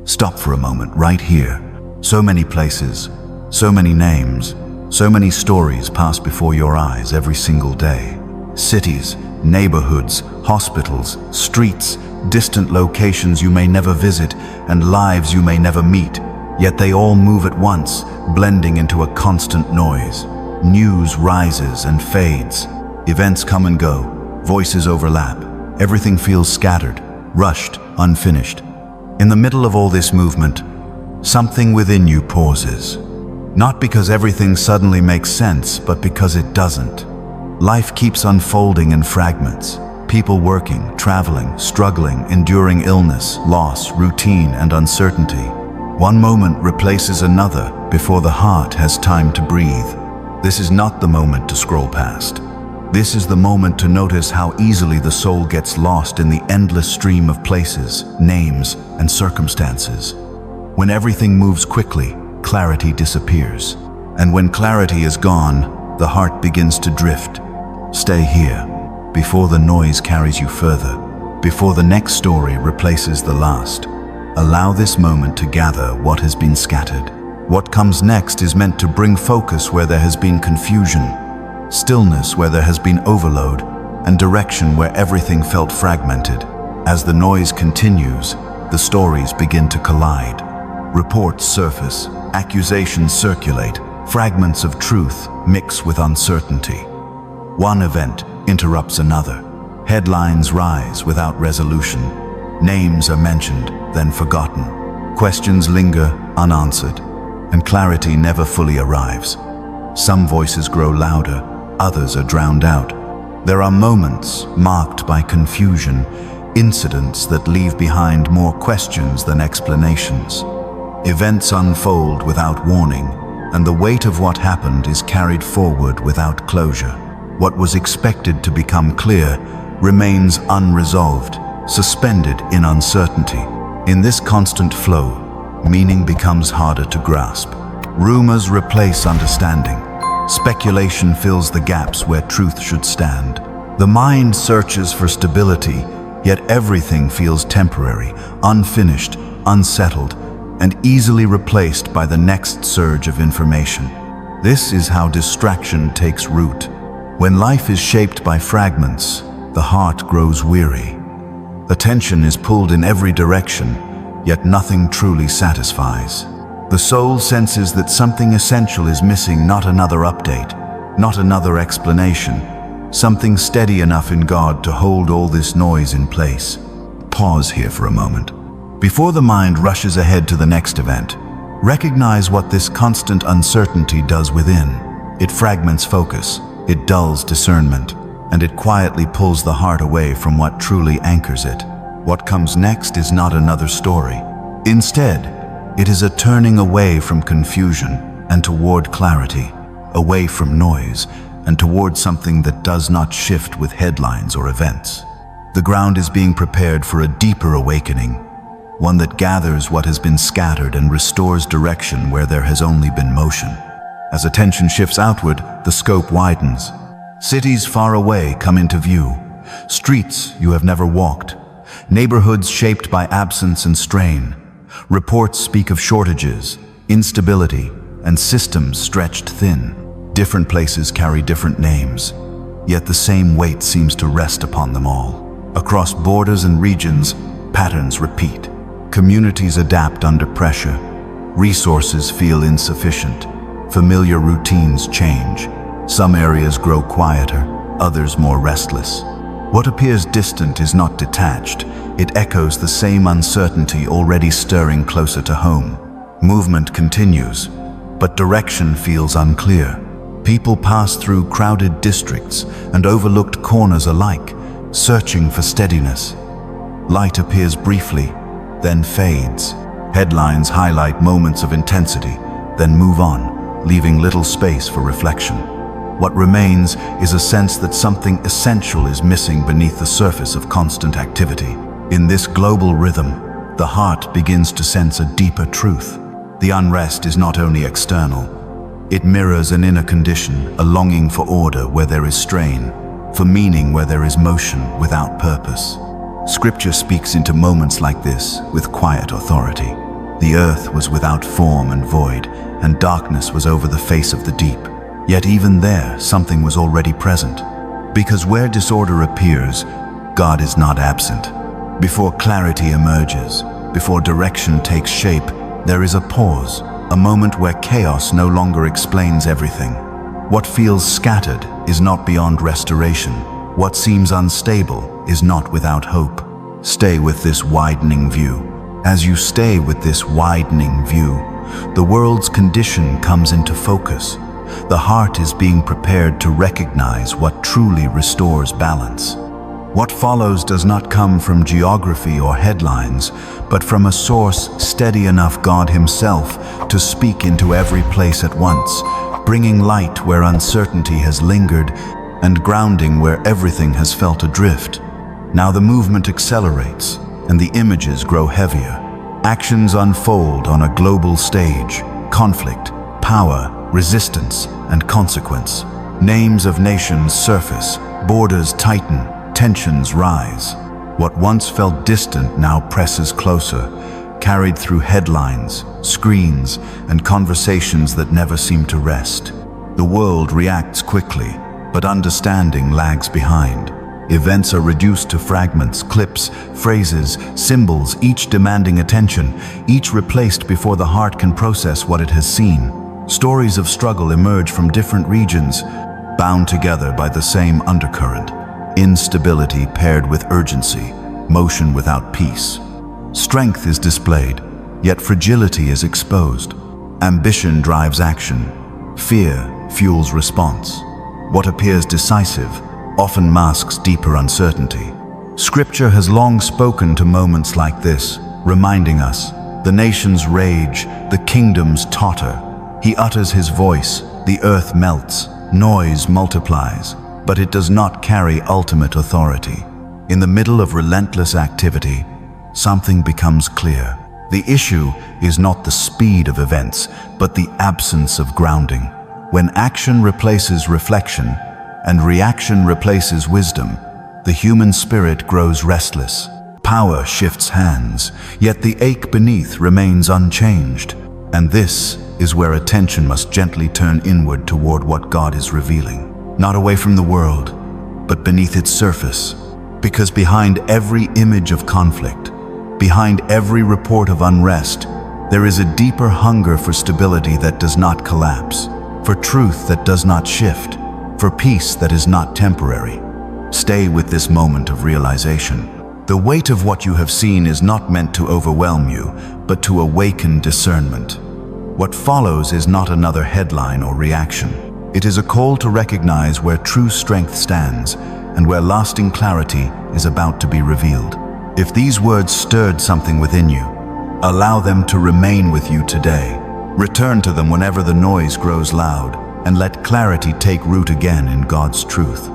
Stop for a moment right here. So many places, so many names, so many stories pass before your eyes every single day. Cities, neighborhoods, hospitals, streets, distant locations you may never visit, and lives you may never meet. Yet they all move at once, blending into a constant noise. News rises and fades. Events come and go. Voices overlap. Everything feels scattered, rushed, unfinished. In the middle of all this movement, something within you pauses. Not because everything suddenly makes sense, but because it doesn't. Life keeps unfolding in fragments. People working, traveling, struggling, enduring illness, loss, routine, and uncertainty. One moment replaces another before the heart has time to breathe. This is not the moment to scroll past. This is the moment to notice how easily the soul gets lost in the endless stream of places, names, and circumstances. When everything moves quickly, clarity disappears. And when clarity is gone, the heart begins to drift. Stay here, before the noise carries you further, before the next story replaces the last. Allow this moment to gather what has been scattered. What comes next is meant to bring focus where there has been confusion, stillness where there has been overload, and direction where everything felt fragmented. As the noise continues, the stories begin to collide. Reports surface, accusations circulate, fragments of truth mix with uncertainty. One event interrupts another. Headlines rise without resolution. Names are mentioned, then forgotten. Questions linger unanswered, and clarity never fully arrives. Some voices grow louder, others are drowned out. There are moments marked by confusion, incidents that leave behind more questions than explanations. Events unfold without warning, and the weight of what happened is carried forward without closure. What was expected to become clear remains unresolved, suspended in uncertainty. In this constant flow, meaning becomes harder to grasp. Rumors replace understanding. Speculation fills the gaps where truth should stand. The mind searches for stability, yet everything feels temporary, unfinished, unsettled, and easily replaced by the next surge of information. This is how distraction takes root. When life is shaped by fragments, the heart grows weary. Attention is pulled in every direction, yet nothing truly satisfies. The soul senses that something essential is missing, not another update, not another explanation, something steady enough in God to hold all this noise in place. Pause here for a moment. Before the mind rushes ahead to the next event, recognize what this constant uncertainty does within. It fragments focus, it dulls discernment, and it quietly pulls the heart away from what truly anchors it. What comes next is not another story. Instead, it is a turning away from confusion and toward clarity, away from noise and toward something that does not shift with headlines or events. The ground is being prepared for a deeper awakening, one that gathers what has been scattered and restores direction where there has only been motion. As attention shifts outward, the scope widens. Cities far away come into view, streets you have never walked, neighborhoods shaped by absence and strain. Reports speak of shortages, instability, and systems stretched thin. Different places carry different names, yet the same weight seems to rest upon them all. Across borders and regions, patterns repeat. Communities adapt under pressure. Resources feel insufficient. Familiar routines change. Some areas grow quieter, others more restless. What appears distant is not detached. It echoes the same uncertainty already stirring closer to home. Movement continues, but direction feels unclear. People pass through crowded districts and overlooked corners alike, searching for steadiness. Light appears briefly, then fades. Headlines highlight moments of intensity, then move on, leaving little space for reflection. What remains is a sense that something essential is missing beneath the surface of constant activity. In this global rhythm, the heart begins to sense a deeper truth. The unrest is not only external. It mirrors an inner condition, a longing for order where there is strain, for meaning where there is motion without purpose. Scripture speaks into moments like this with quiet authority. The earth was without form and void, and darkness was over the face of the deep. Yet even there, something was already present. Because where disorder appears, God is not absent. Before clarity emerges, before direction takes shape, there is a pause, a moment where chaos no longer explains everything. What feels scattered is not beyond restoration. What seems unstable is not without hope. Stay with this widening view. As you stay with this widening view, the world's condition comes into focus. The heart is being prepared to recognize what truly restores balance. What follows does not come from geography or headlines, but from a source steady enough, God Himself, to speak into every place at once, bringing light where uncertainty has lingered and grounding where everything has felt adrift. Now the movement accelerates and the images grow heavier. Actions unfold on a global stage: conflict, power, resistance, and consequence. Names of nations surface, borders tighten, tensions rise. What once felt distant now presses closer, carried through headlines, screens, and conversations that never seem to rest. The world reacts quickly, but understanding lags behind. Events are reduced to fragments, clips, phrases, symbols, each demanding attention, each replaced before the heart can process what it has seen. Stories of struggle emerge from different regions, bound together by the same undercurrent: instability paired with urgency, motion without peace. Strength is displayed, yet fragility is exposed. Ambition drives action. Fear fuels response. What appears decisive often masks deeper uncertainty. Scripture has long spoken to moments like this, reminding us, the nations rage, the kingdoms totter. He utters His voice, the earth melts, noise multiplies, but it does not carry ultimate authority. In the middle of relentless activity, something becomes clear. The issue is not the speed of events, but the absence of grounding. When action replaces reflection, and reaction replaces wisdom, the human spirit grows restless. Power shifts hands, yet the ache beneath remains unchanged. And this is where attention must gently turn inward toward what God is revealing. Not away from the world, but beneath its surface. Because behind every image of conflict, behind every report of unrest, there is a deeper hunger for stability that does not collapse, for truth that does not shift, for peace that is not temporary. Stay with this moment of realization. The weight of what you have seen is not meant to overwhelm you, but to awaken discernment. What follows is not another headline or reaction. It is a call to recognize where true strength stands and where lasting clarity is about to be revealed. If these words stirred something within you, allow them to remain with you today. Return to them whenever the noise grows loud, and let clarity take root again in God's truth.